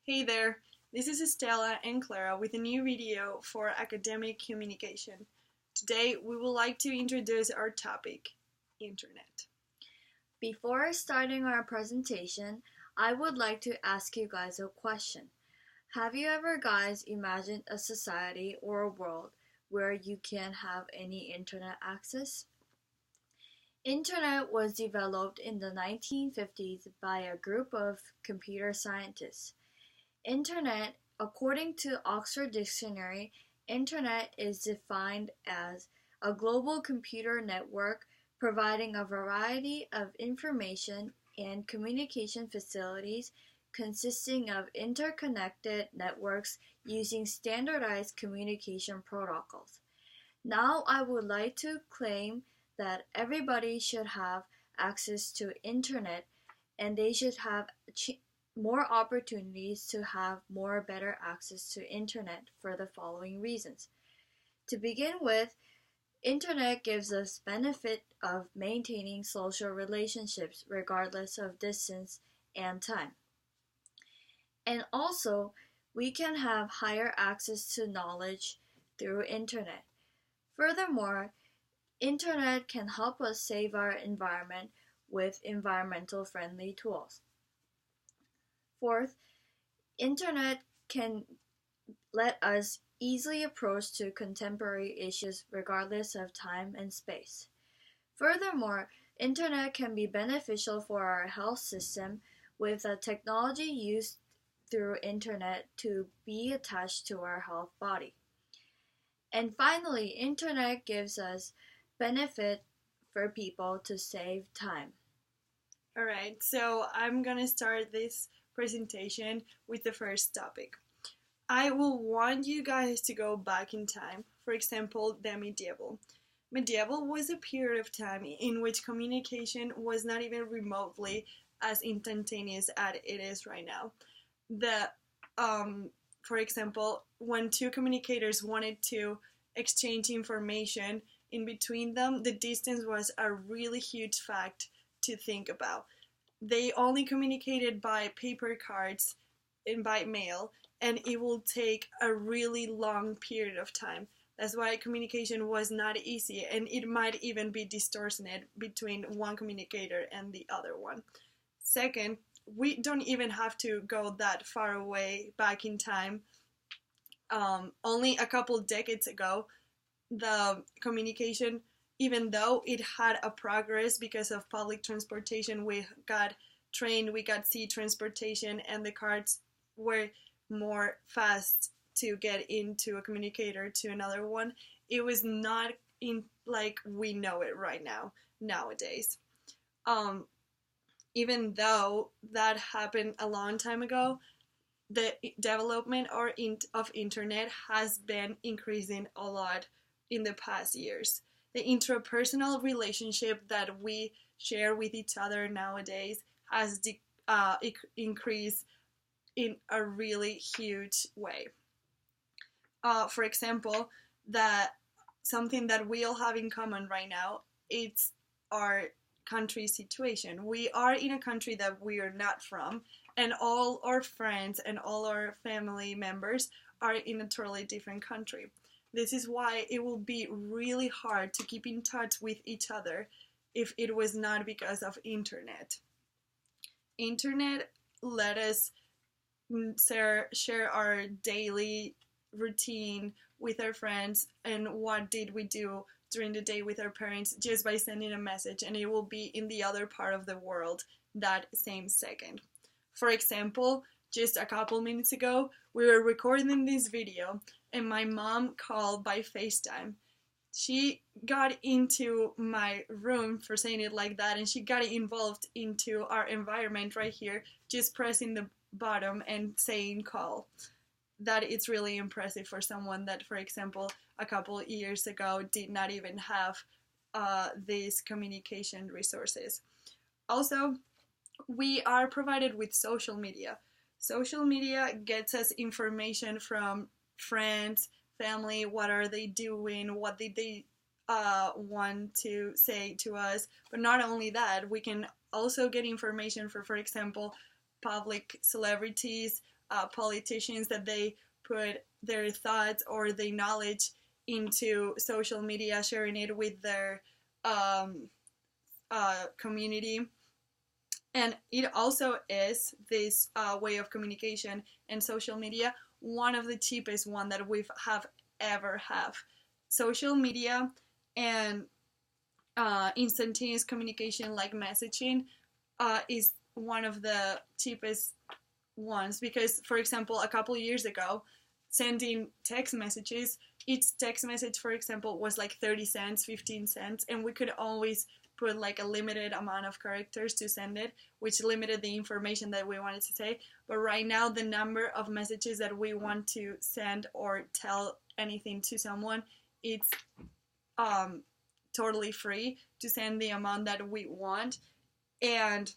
Hey there, this is Estella and Clara with a new video for academic communication. Today we would like to introduce our topic, Internet. Before starting our presentation, I would like to ask you guys a question. Have you ever guys imagined a society or a world where you can't have any internet access? Internet was developed in the 1950s by a group of computer scientists. Internet, according to Oxford Dictionary, Internet is defined as a global computer network providing a variety of information and communication facilities consisting of interconnected networks using standardized communication protocols. Now I would like to claim that everybody should have access to internet and they should have more opportunities to have more better access to internet for the following reasons. To begin with, internet gives us benefit of maintaining social relationships regardless of distance and time. And also, we can have higher access to knowledge through internet. Furthermore, internet can help us save our environment with environmental friendly tools. Fourth, internet can let us easily approach to contemporary issues regardless of time and space. Furthermore, internet can be beneficial for our health system with the technology used through internet to be attached to our health body. And finally, internet gives us benefit for people to save time. Alright, so I'm gonna start this presentation with the first topic. I will want you guys to go back in time, for example, the medieval. Medieval was a period of time in which communication was not even remotely as instantaneous as it is right now. For example, when two communicators wanted to exchange information in between them, the distance was a really huge fact to think about. They only communicated by paper cards and by mail, and it will take a really long period of time. That's why communication was not easy, and it might even be distorted between one communicator and the other one. Second, we don't even have to go that far away back in time. Only a couple decades ago, the communication, even though it had a progress because of public transportation, we got train, we got sea transportation, and the cards were more fast to get into a communicator to another one. It was not in like we know it right now nowadays. Even though that happened a long time ago, the development of internet has been increasing a lot in the past years. The interpersonal relationship that we share with each other nowadays has increased in a really huge way. For example, that something that we all have in common right now, it's our country situation. We are in a country that we are not from, and all our friends and all our family members are in a totally different country. This is why it will be really hard to keep in touch with each other if it was not because of internet. Internet let us share our daily routine with our friends and what did we do during the day with our parents just by sending a message, and it will be in the other part of the world that same second. For example, just a couple minutes ago, we were recording this video and my mom called by FaceTime. She got into my room, for saying it like that, and she got involved into our environment right here, just pressing the button and saying call. That it's really impressive for someone that, for example, a couple years ago did not even have these communication resources. Also, we are provided with social media. Social media gets us information from friends, family, what are they doing, what did they want to say to us. But not only that, we can also get information for example, public celebrities, politicians that they put their thoughts or their knowledge into social media, sharing it with their community. And it also is this way of communication and social media, one of the cheapest one that we have ever have. Social media and instantaneous communication like messaging is one of the cheapest ones, because, for example, a couple years ago, sending text messages, each text message, for example, was like 30 cents, 15 cents, and we could always put like a limited amount of characters to send it, which limited the information that we wanted to say. But right now, the number of messages that we want to send or tell anything to someone, it's totally free to send the amount that we want. And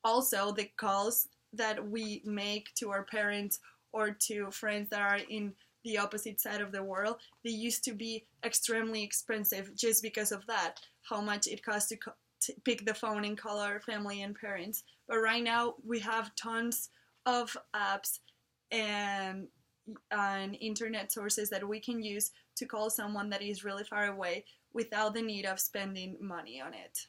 also the calls that we make to our parents or to friends that are in the opposite side of the world, they used to be extremely expensive just because of that, how much it costs to pick the phone and call our family and parents. But right now we have tons of apps and internet sources that we can use to call someone that is really far away without the need of spending money on it.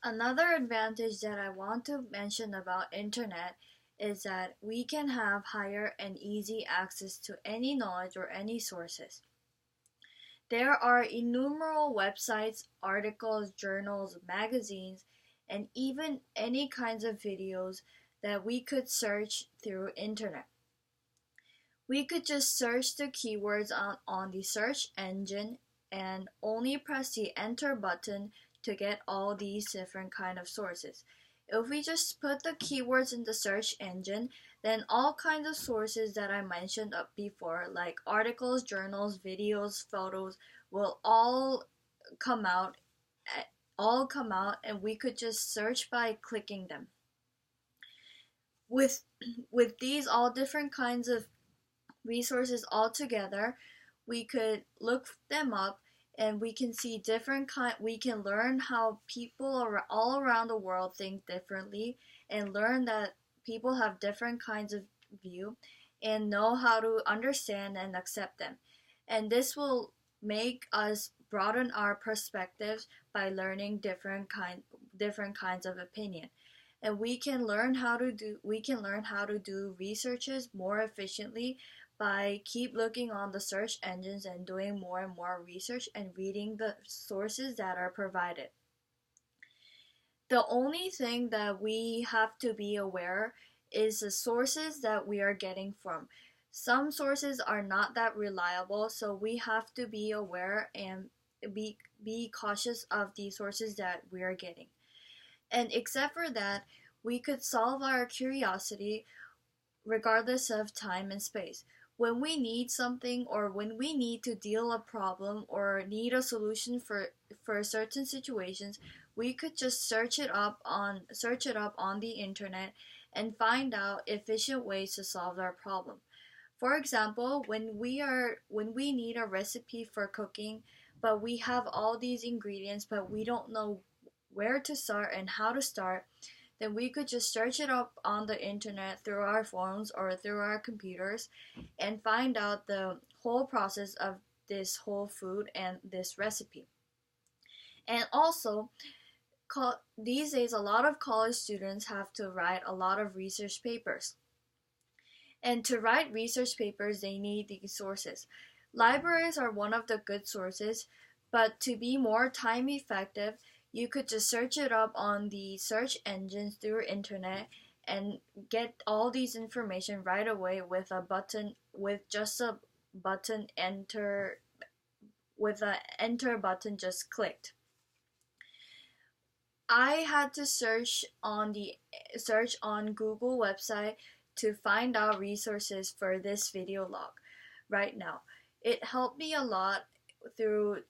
Another advantage that I want to mention about internet is that we can have higher and easy access to any knowledge or any sources. There are innumerable websites, articles, journals, magazines, and even any kinds of videos that we could search through internet. We could just search the keywords on the search engine and only press the enter button to get all these different kind of sources. If we just put the keywords in the search engine, then all kinds of sources that I mentioned up before, like articles, journals, videos, photos, will all come out and we could just search by clicking them. With these all different kinds of resources all together, we could look them up and we can see we can learn how people all around the world think differently, and learn that people have different kinds of view, and know how to understand and accept them. And this will make us broaden our perspectives by learning different kinds of opinion. And we can learn how to do researches more efficiently by keep looking on the search engines and doing more and more research and reading the sources that are provided. The only thing that we have to be aware is the sources that we are getting from. Some sources are not that reliable, so we have to be aware and be cautious of the sources that we are getting. And except for that, we could solve our curiosity regardless of time and space. When we need something, or when we need to deal a problem or need a solution for certain situations, we could just search it up on the internet and find out efficient ways to solve our problem. For example, when we need a recipe for cooking, but we have all these ingredients, but we don't know where to start and how to start, then we could just search it up on the internet through our phones or through our computers and find out the whole process of this whole food and this recipe. And also, these days a lot of college students have to write a lot of research papers. And to write research papers, they need these sources. Libraries are one of the good sources, but to be more time effective, you could just search it up on the search engines through internet and get all these information right away with a button, with an enter button just clicked. I had to search on Google website to find out resources for this video log right now. It helps me a lot through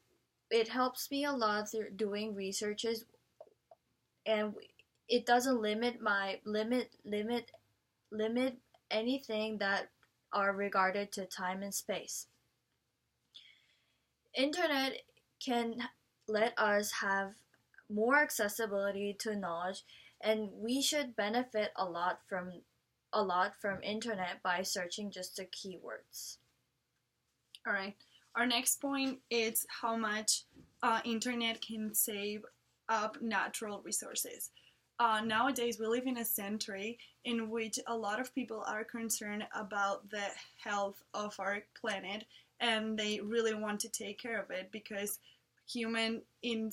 doing researches, and it doesn't limit anything that are regarded to time and space. Internet can let us have more accessibility to knowledge, and we should benefit a lot from a lot from internet by searching just the keywords. All right. Our next point is how much internet can save up natural resources. Nowadays, we live in a century in which a lot of people are concerned about the health of our planet, and they really want to take care of it because human, in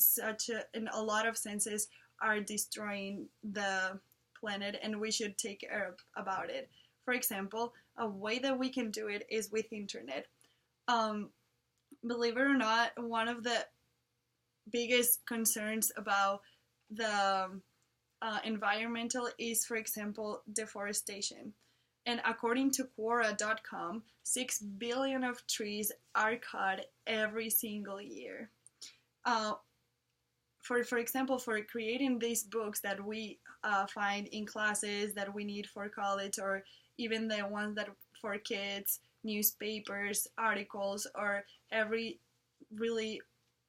a lot of senses, are destroying the planet, and we should take care about it. For example, a way that we can do it is with internet. Um, Believe it or not, one of the biggest concerns about the environmental is, for example, deforestation. And according to Quora.com, 6 billion of trees are cut every single year. For example, for creating these books that we find in classes that we need for college, or even the ones that for kids, newspapers, articles, or every really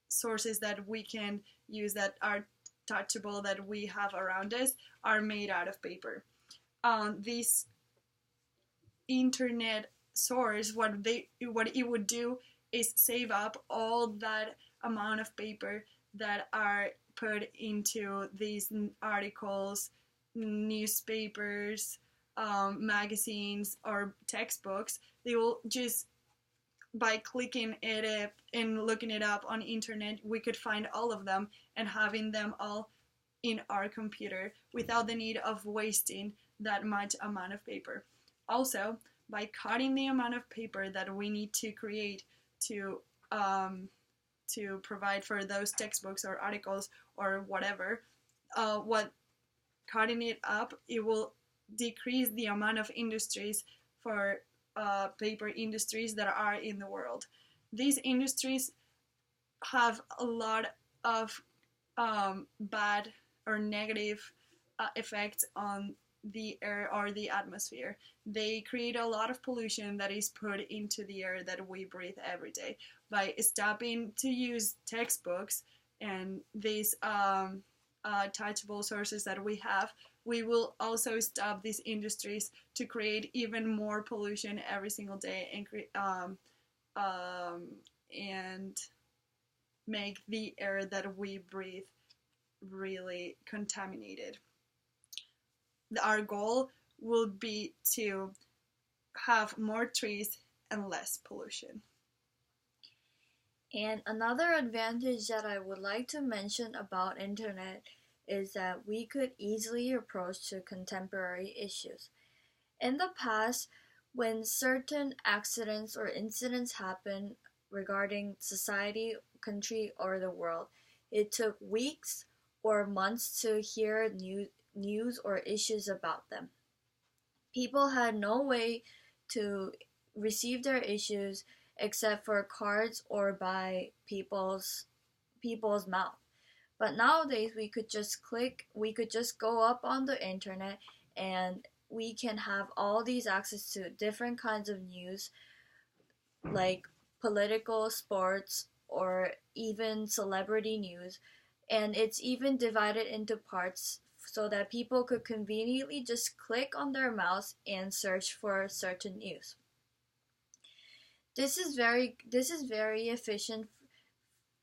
sources that we can use that are touchable that we have around us are made out of paper. This internet source, what it would do is save up all that amount of paper that are put into these articles, newspapers, magazines, or textbooks. They will just, by clicking it up and looking it up on internet, we could find all of them and having them all in our computer without the need of wasting that much amount of paper. Also, by cutting the amount of paper that we need to create to provide for those textbooks or articles or whatever, what cutting it up, it will decrease the amount of industries for paper industries that are in the world. These industries have a lot of bad or negative effects on the air or the atmosphere. They create a lot of pollution that is put into the air that we breathe every day. By stopping to use textbooks and these touchable sources that we have, we will also stop these industries to create even more pollution every single day and make the air that we breathe really contaminated. Our goal will be to have more trees and less pollution. And another advantage that I would like to mention about internet is that we could easily approach to contemporary issues. In the past, when certain accidents or incidents happen regarding society, country, or the world, it took weeks or months to hear news or issues about them. People had no way to receive their issues except for cards or by people's mouth. But nowadays we could just go up on the internet and we can have all these access to different kinds of news like political, sports, or even celebrity news. And it's even divided into parts so that people could conveniently just click on their mouse and search for certain news. This is very efficient,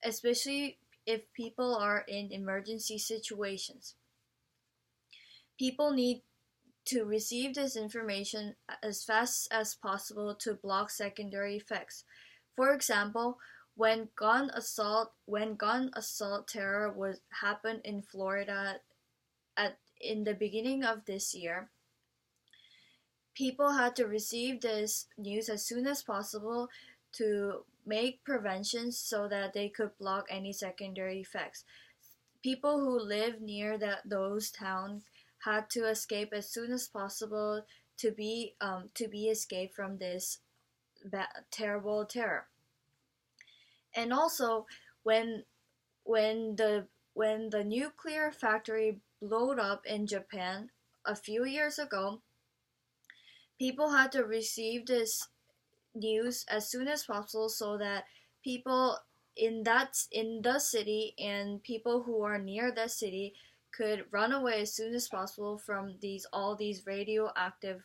especially if people are in emergency situations. People need to receive this information as fast as possible to block secondary effects. For example, when gun assault terror happened in Florida in the beginning of this year, people had to receive this news as soon as possible to make preventions so that they could block any secondary effects. People who live near those towns had to escape as soon as possible to be escaped from this terrible terror. And also, when the nuclear factory blew up in Japan a few years ago, people had to receive this news as soon as possible so that people in the city and people who are near the city could run away as soon as possible from all these radioactive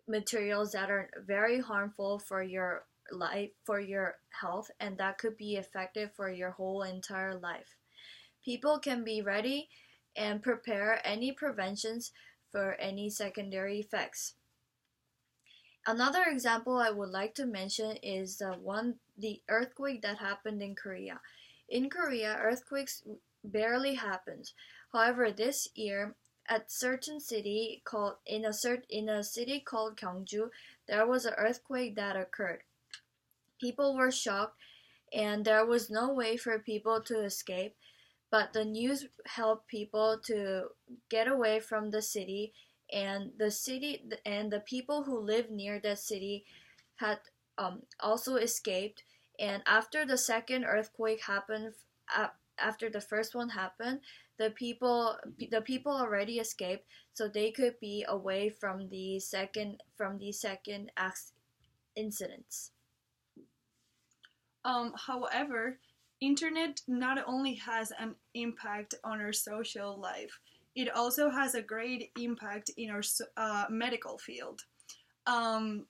materials that are very harmful for your life, for your health, and that could be effective for your whole entire life. People can be ready and prepare any preventions for any secondary effects. Another example I would like to mention is the earthquake that happened in Korea. In Korea, earthquakes barely happen. However, this year, at certain city called in a city called Gyeongju, there was an earthquake that occurred. People were shocked, and there was no way for people to escape. But the news helped people to get away from the city, and the people who lived near the city had also escaped. And after the second earthquake happened, after the first one happened, the people already escaped, so they could be away from the second incidents. However, internet not only has an impact on our social life, it also has a great impact in our medical field. Um,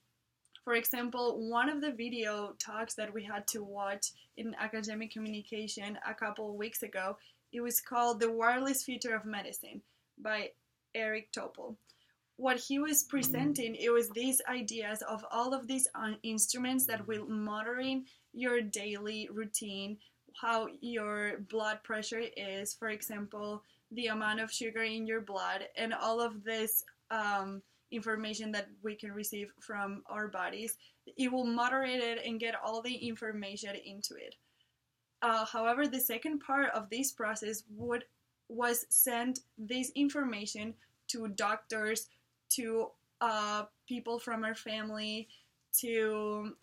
for example, one of the video talks that we had to watch in academic communication a couple of weeks ago, it was called The Wireless Future of Medicine by Eric Topol. What he was presenting, it was these ideas of all of these instruments that will monitoring your daily routine, how your blood pressure is, for example, the amount of sugar in your blood, and all of this information that we can receive from our bodies. It will moderate it and get all the information into it. However, the second part of this process was send this information to doctors, to people from our family, to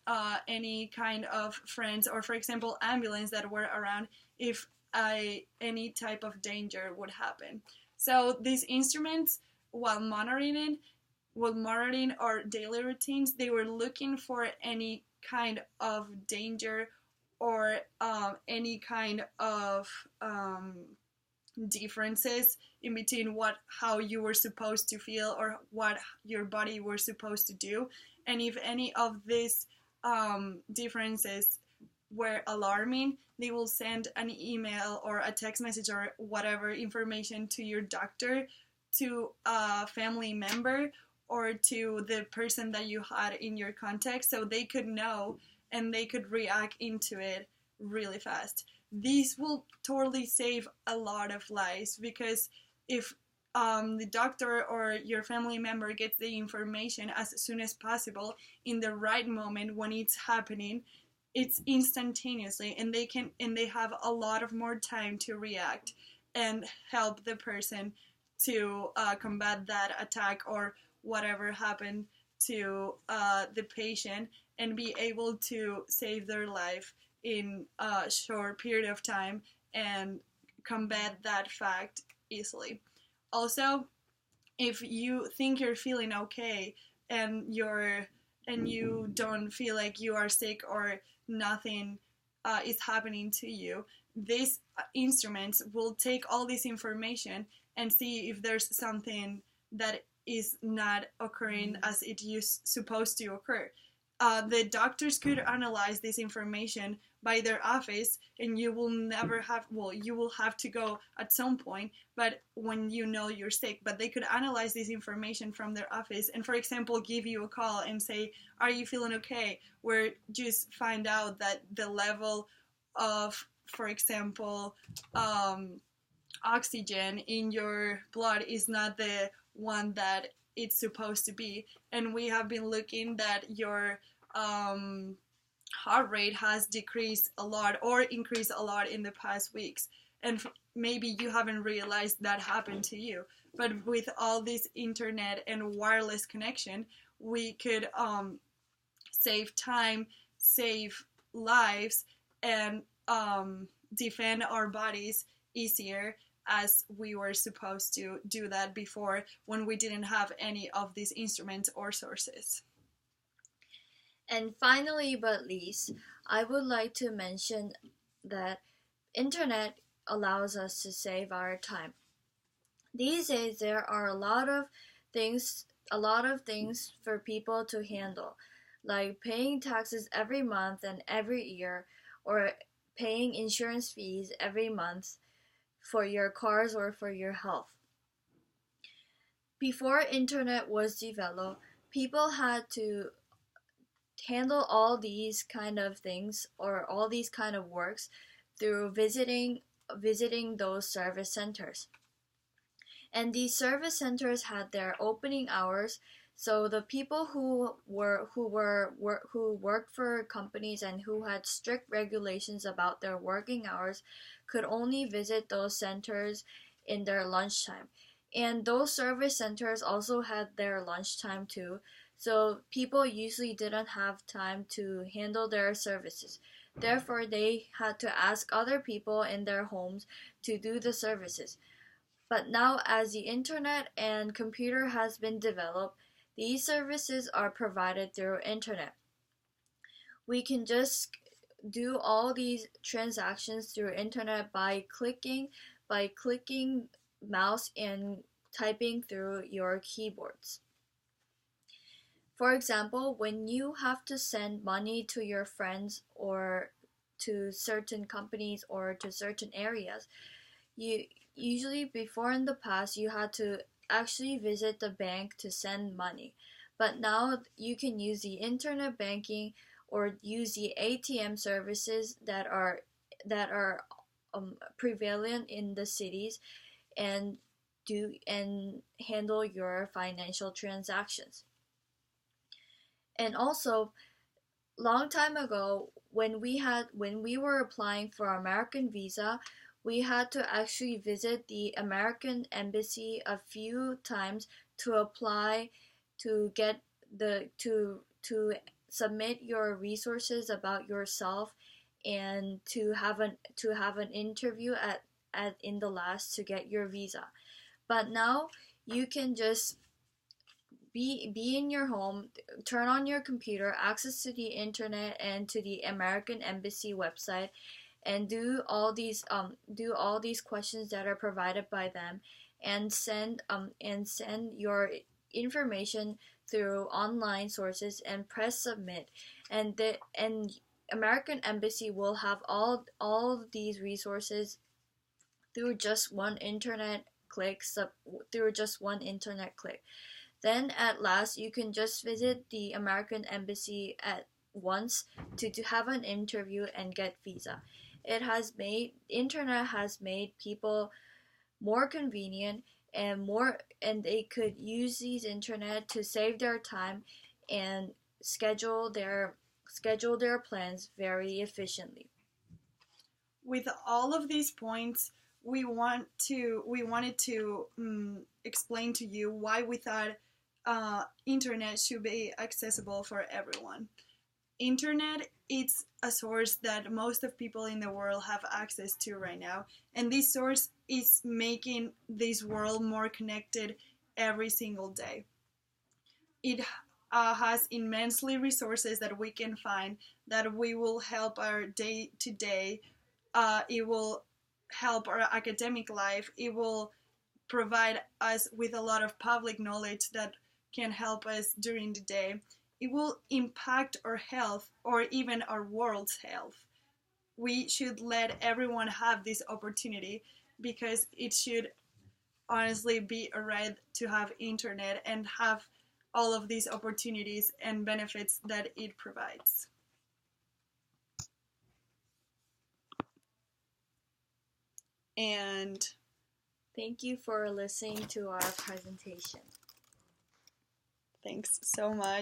any kind of friends, or for example, ambulance that were around if any type of danger would happen. So these instruments, while monitoring our daily routines, they were looking for any kind of danger or any kind of differences in between how you were supposed to feel or what your body were supposed to do, and if any of these differences were alarming, they will send an email or a text message or whatever information to your doctor, to a family member, or to the person that you had in your contact, so they could know and they could react into it really fast. These will totally save a lot of lives, because if the doctor or your family member gets the information as soon as possible in the right moment when it's happening, it's instantaneously, and they have a lot of more time to react and help the person to combat that attack or whatever happened to the patient, and be able to save their life in a short period of time and combat that fact easily. Also, if you think you're feeling okay and you don't feel like you are sick or nothing is happening to you, these instruments will take all this information and see if there's something that is not occurring as it is supposed to occur. The doctors could analyze this information by their office, and you will have to go at some point, but when you know you're sick, but they could analyze this information from their office and, for example, give you a call and say, are you feeling okay? Where just find out that the level of, for example, oxygen in your blood is not the one that it's supposed to be, and we have been looking that your heart rate has decreased a lot or increased a lot in the past weeks, and maybe you haven't realized that happened to you, but with all this internet and wireless connection, we could save time, save lives, and defend our bodies easier, as we were supposed to do that before, when we didn't have any of these instruments or sources. And finally, but least, I would like to mention that internet allows us to save our time. These days, there are a lot of things a lot of things for people to handle, like paying taxes every month and every year, or paying insurance fees every month for your cars or for your health. Before internet was developed, people had to handle all these kind of things or all these kind of works through visiting those service centers. And these service centers had their opening hours, so the people who worked for companies and who had strict regulations about their working hours could only visit those centers in their lunchtime. And those service centers also had their lunchtime too, so people usually didn't have time to handle their services. Therefore, they had to ask other people in their homes to do the services. But now, as the internet and computer has been developed, these services are provided through internet. We can just do all these transactions through internet by clicking mouse and typing through your keyboards. For example, when you have to send money to your friends or to certain companies or to certain areas, you usually before in the past you had to actually visit the bank to send money. But now you can use the internet banking or use the ATM services that are prevalent in the cities and handle your financial transactions. And also, long time ago, when we were applying for American visa, we had to actually visit the American embassy a few times to apply to get to submit your resources about yourself and to have an interview at in the last to get your visa. But now you can just be in your home, turn on your computer, access to the internet and to the American Embassy website, and do all these questions that are provided by them, and send your information through online sources and press submit, and American Embassy will have all these resources through just one internet click. Then at last, you can just visit the American Embassy at once to have an interview and get visa. Internet has made people more convenient and they could use these internet to save their time and schedule their plans very efficiently. With all of these points, we wanted to explain to you why we thought internet should be accessible for everyone. Internet, it's a source that most of people in the world have access to right now, and this source is making this world more connected every single day. It has immensely resources that we can find that we will help our day to day. It will help our academic life. It will provide us with a lot of public knowledge that can help us during the day. It will impact our health or even our world's health. We should let everyone have this opportunity because it should honestly be a right to have internet and have all of these opportunities and benefits that it provides. And thank you for listening to our presentation. Thanks so much.